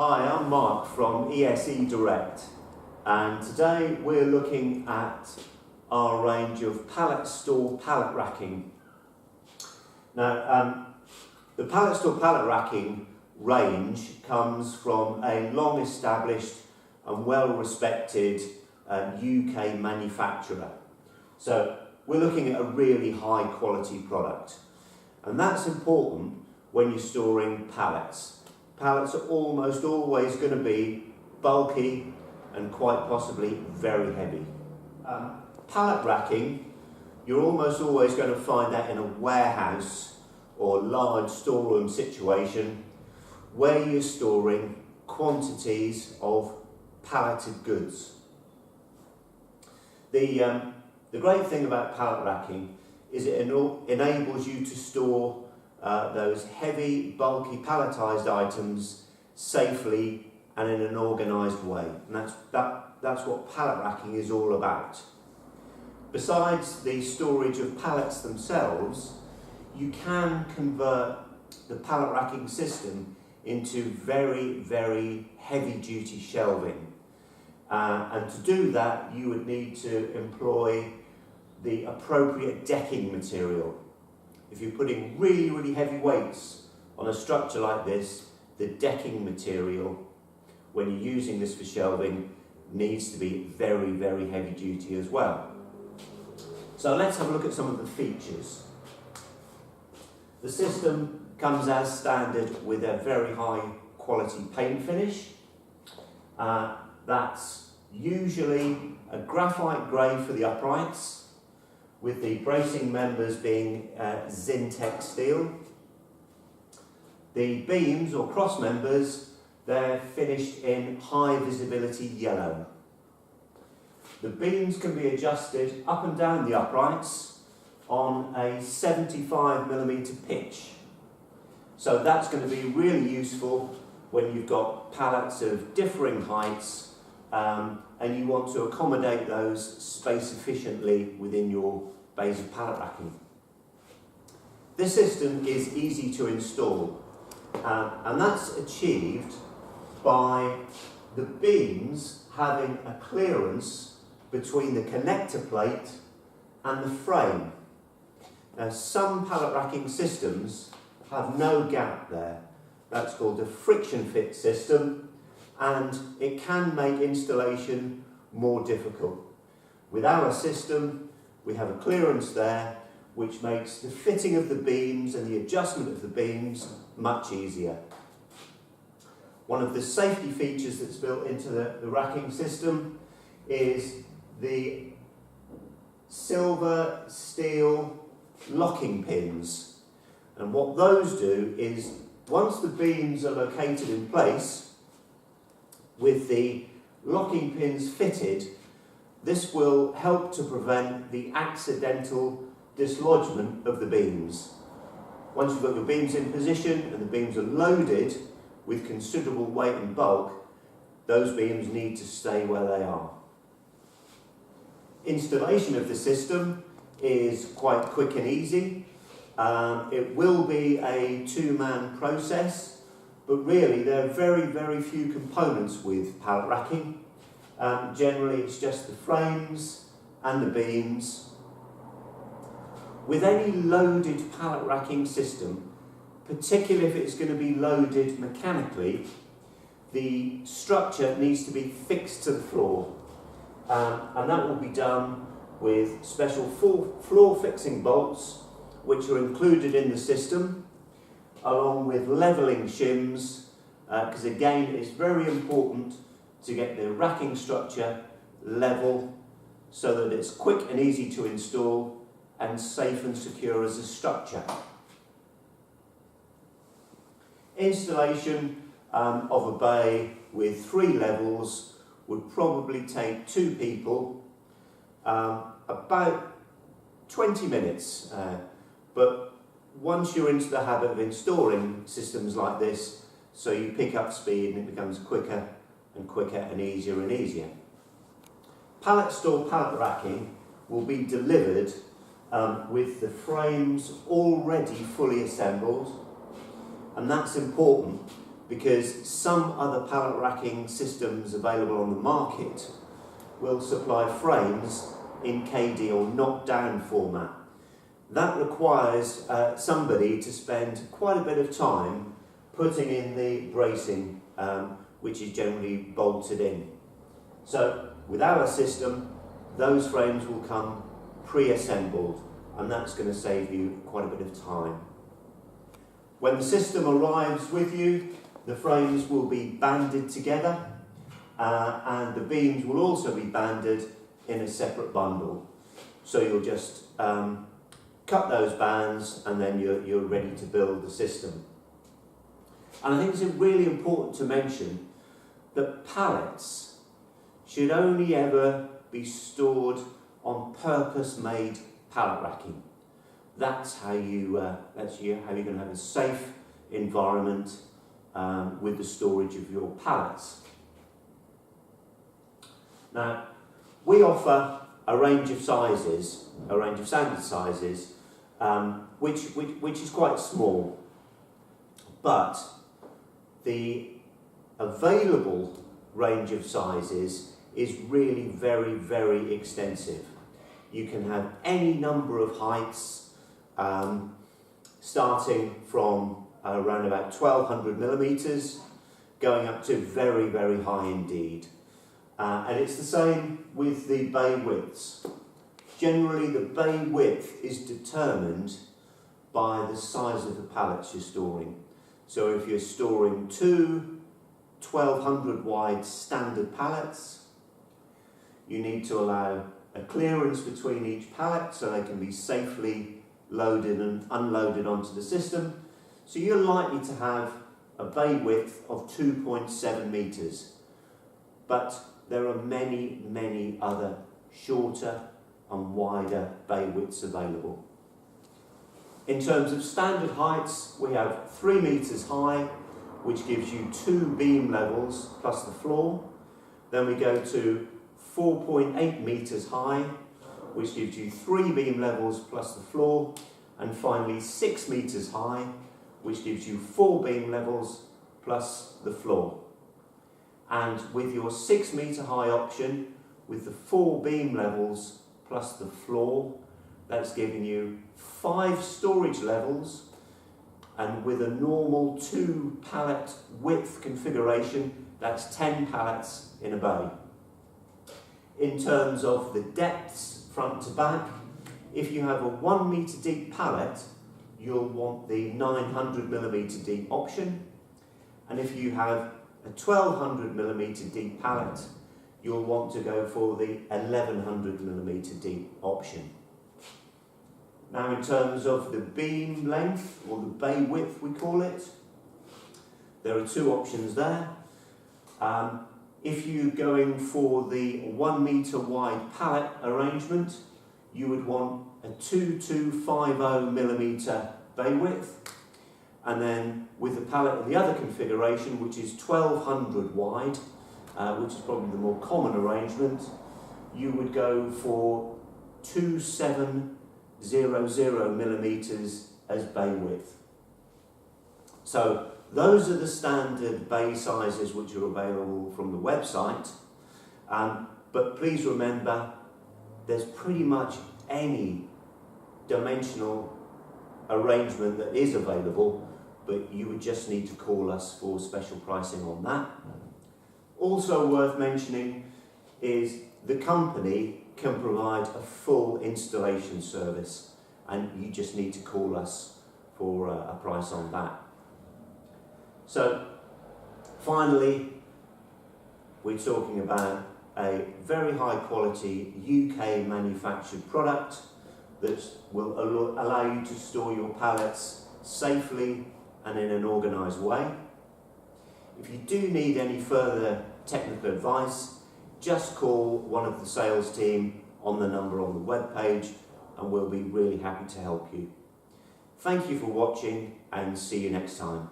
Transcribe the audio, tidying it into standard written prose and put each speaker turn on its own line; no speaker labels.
Hi, I'm Mark from ESE Direct, and today we're looking at our range of Palletstor pallet racking. Now, the Palletstor pallet racking range comes from a long established and well respected UK manufacturer. So we're looking at a really high quality product, and that's important when you're storing pallets. Pallets are almost always going to be bulky and quite possibly very heavy. Pallet racking, you're almost always going to find that in a warehouse or large storeroom situation where you're storing quantities of palleted goods. The great thing about pallet racking is it enables you to store those heavy, bulky, palletised items safely and in an organised way. And that's what pallet racking is all about. Besides the storage of pallets themselves, you can convert the pallet racking system into very, very heavy-duty shelving. And to do that, you would need to employ the appropriate decking material. If you're putting really, really heavy weights on a structure like this, the decking material, when you're using this for shelving, needs to be very, very heavy duty as well. So let's have a look at some of the features. The system comes as standard with a very high quality paint finish. That's usually a graphite grey for the uprights, with the bracing members being Zintex steel. The beams or cross members, they're finished in high visibility yellow. The beams can be adjusted up and down the uprights on a 75mm pitch. So that's going to be really useful when you've got pallets of differing heights and you want to accommodate those space efficiently within your bays of pallet racking. This system is easy to install, and that's achieved by the beams having a clearance between the connector plate and the frame. Now, some pallet racking systems have no gap there. That's called a friction fit system, and it can make installation more difficult. With our system, we have a clearance there which makes the fitting of the beams and the adjustment of the beams much easier. One of the safety features that's built into the racking system is the silver steel locking pins. And what those do is, once the beams are located in place with the locking pins fitted, this will help to prevent the accidental dislodgement of the beams. Once you've got your beams in position and the beams are loaded with considerable weight and bulk, those beams need to stay where they are. Installation of the system is quite quick and easy. It will be a two-man process, but really there are very, very few components with pallet racking. Generally it's just the frames and the beams. With any loaded pallet racking system, particularly if it's going to be loaded mechanically, the structure needs to be fixed to the floor, and that will be done with special floor fixing bolts which are included in the system, along with levelling shims, because again it's very important to get the racking structure level so that it's quick and easy to install and safe and secure as a structure. Installation of a bay with 3 levels would probably take 2 people about 20 minutes, but once you're into the habit of installing systems like this, so you pick up speed and it becomes quicker and quicker and easier. Palletstor pallet racking will be delivered with the frames already fully assembled, and that's important because some other pallet racking systems available on the market will supply frames in KD or knockdown format. That requires somebody to spend quite a bit of time putting in the bracing, which is generally bolted in. So with our system, those frames will come pre-assembled, and that's going to save you quite a bit of time. When the system arrives with you, the frames will be banded together, and the beams will also be banded in a separate bundle. So you'll just cut those bands, and then you're ready to build the system. And I think it's really important to mention that pallets should only ever be stored on purpose-made pallet racking. That's how you're going to have a safe environment with the storage of your pallets. Now, we offer a range of sizes, a range of standard sizes, which is quite small, but the available range of sizes is really very, very extensive. You can have any number of heights, starting from around about 1200 millimeters, going up to very, very high indeed. And it's the same with the bay widths. Generally, the bay width is determined by the size of the pallets you're storing. So if you're storing two 1200 wide standard pallets, you need to allow a clearance between each pallet so they can be safely loaded and unloaded onto the system. So you're likely to have a bay width of 2.7 meters. But there are many, many other shorter and wider bay widths available. In terms of standard heights, we have 3 meters high, which gives you 2 beam levels plus the floor. Then we go to 4.8 meters high, which gives you 3 beam levels plus the floor. And finally 6 meters high, which gives you 4 beam levels plus the floor. And with your 6 meter high option, with the 4 beam levels plus the floor, that's giving you 5 storage levels, and with a normal 2 pallet width configuration, that's 10 pallets in a bay. In terms of the depths front to back, if you have a 1 meter deep pallet, you'll want the 900 millimeter deep option, and if you have a 1200 millimeter deep pallet, you'll want to go for the 1100 millimeter deep option. Now, in terms of the beam length, or the bay width we call it, there are 2 options there. If you're going for the 1 meter wide pallet arrangement, you would want a 2250 millimeter bay width. And then with the pallet in the other configuration, which is 1200 wide, which is probably the more common arrangement, you would go for 2700 millimeters as bay width. So those are the standard bay sizes which are available from the website. But please remember, there's pretty much any dimensional arrangement that is available, but you would just need to call us for special pricing on that. Also worth mentioning is the company can provide a full installation service, and you just need to call us for a price on that. So finally, we're talking about a very high quality UK manufactured product that will allow you to store your pallets safely and in an organised way. If you do need any further technical advice, just call one of the sales team on the number on the webpage, and we'll be really happy to help you. Thank you for watching, and see you next time.